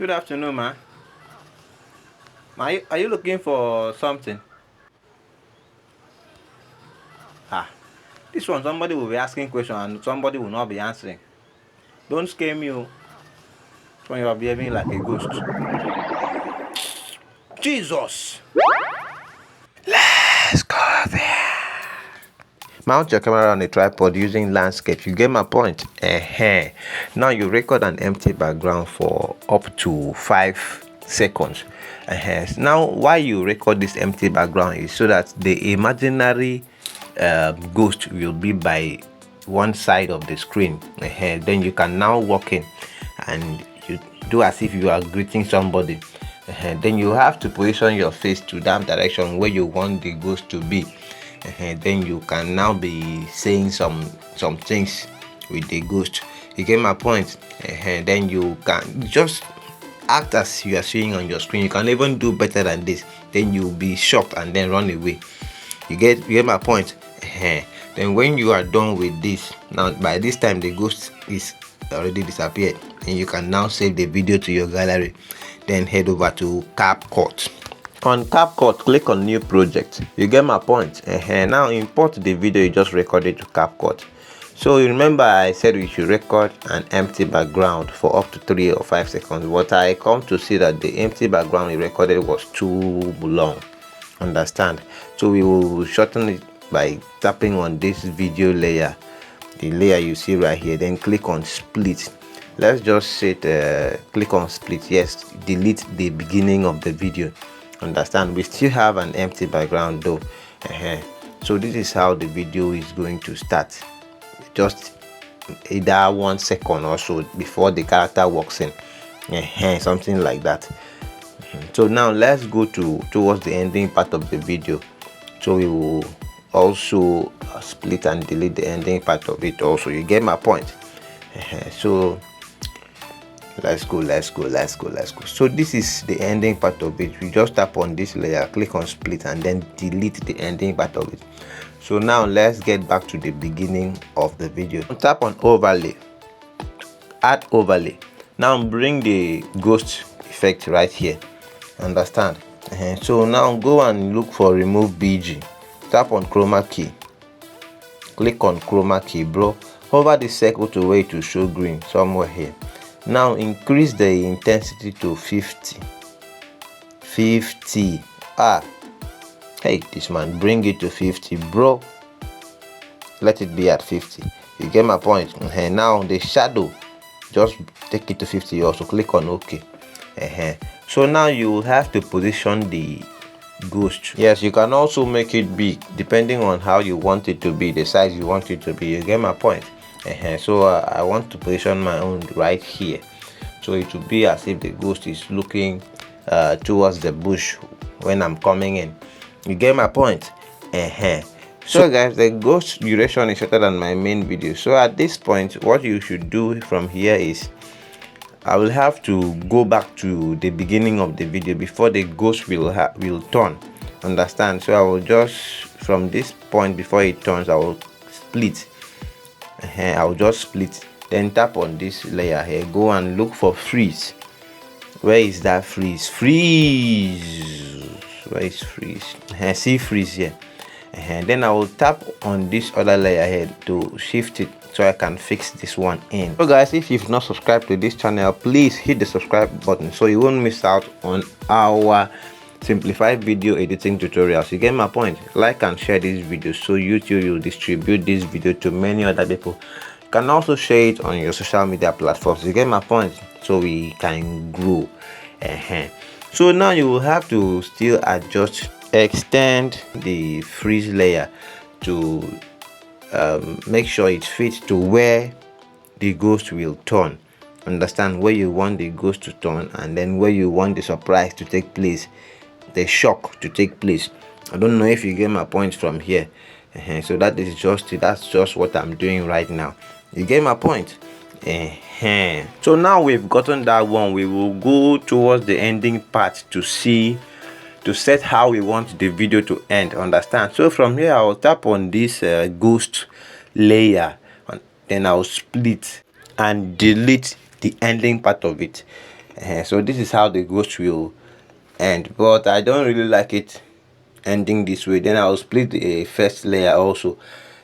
Good afternoon, man. Are you looking for something? Ah, this one somebody will be asking question and somebody will not be answering. Don't scare me when you are behaving like a ghost. Jesus! Let's go there. Mount your camera on a tripod using landscape. You get my point? Now you record an empty background for up to 5 seconds. Now why you record this empty background is so that the imaginary ghost will be by one side of the screen. Then you can now walk in and you do as if you are greeting somebody. Then you have to position your face to that direction where you want the ghost to be. Then you can now be saying some things with the ghost. You get my point? Then you can just act as you are seeing on your screen. You can even do better than this. Then you'll be shocked and then run away. You get my point? Then when you are done with this, now by this time the ghost is already disappeared, and you can now save the video to your gallery. Then head over to CAPCUT. On CAPCUT, click on new project. You get my point? Now import the video you just recorded to CAPCUT. So you remember I said we should record an empty background for up to 3 or 5 seconds, but I come to see that the empty background we recorded was too long. Understand? So we will shorten it by tapping on this video layer, the layer you see right here. Then click on split. Let's just set click on split. Yes, delete the beginning of the video. Understand? We still have an empty background though. So this is how the video is going to start. Just either 1 second or so before the character walks in. Something like that. So now let's go towards the ending part of the video. So we will also split and delete the ending part of it also. You get my point? So let's go. So this is the ending part of it. We just tap on this layer, click on split, and then delete the ending part of it. So now let's get back to the beginning of the video. Tap on overlay, add overlay. Now bring the ghost effect right here. Understand? So now go and look for remove BG. Tap on chroma key, click on chroma key, bro. Hover the circle to where it will show green somewhere here. Now increase the intensity to 50. Hey, this man, bring it to 50, bro. Let it be at 50. You get my point? Now the shadow, just take it to 50 also. Click on OK. So now you have to position the ghost. Yes, you can also make it big depending on how you want it to be, the size you want it to be. You get my point? So I want to position my own right here, so it will be as if the ghost is looking towards the bush when I'm coming in. You get my point? So guys, the ghost duration is shorter than my main video. So at this point, what you should do from here is I will have to go back to the beginning of the video before the ghost will turn. Understand? So I will just, from this point before it turns, I will split. I will just split, then tap on this layer here, go and look for freeze. Where is that freeze? Where is freeze? See freeze here. Then I will tap on this other layer here to shift it so I can fix this one in. So guys, if you've not subscribed to this channel, please hit the subscribe button so you won't miss out on our simplified video editing tutorials. You get my point? Like and share this video so YouTube will distribute this video to many other people. You can also share it on your social media platforms. You get my point? So we can grow. So now you will have to still adjust, extend the freeze layer to make sure it fits to where the ghost will turn. Understand? Where you want the ghost to turn, and then where you want the surprise to take place, the shock to take place. I don't know if you get my point from here. So that's just what I'm doing right now. You get my point? So now we've gotten that one, we will go towards the ending part to set how we want the video to end. Understand? So from here I will tap on this ghost layer, and then I'll split and delete the ending part of it. So this is how the ghost will end, but I don't really like it ending this way. Then I'll split the first layer also.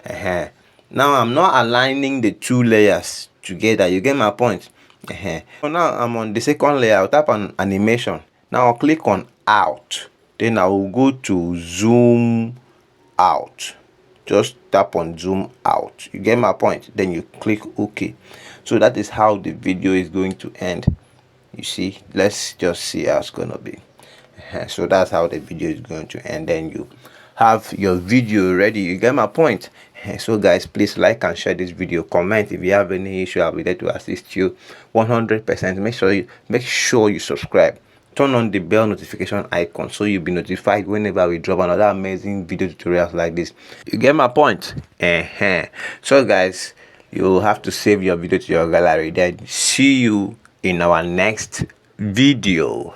Now I'm not aligning the two layers together, you get my point. So now I'm on the second layer. I'll tap on animation. Now I'll click on out, then I will go to zoom out. Just tap on zoom out, you get my point. Then you click OK. So that is how the video is going to end. You see, let's just see how it's gonna be. So that's how the video is going to end. Then you have your video ready, you get my point. So guys, please like and share this video, comment if you have any issue. I'll be there to assist you 100%. Make sure you subscribe, turn on the bell notification icon so you'll be notified whenever we drop another amazing video tutorials like this. You get my point. So guys, you'll have to save your video to your gallery. Then see you in our next video.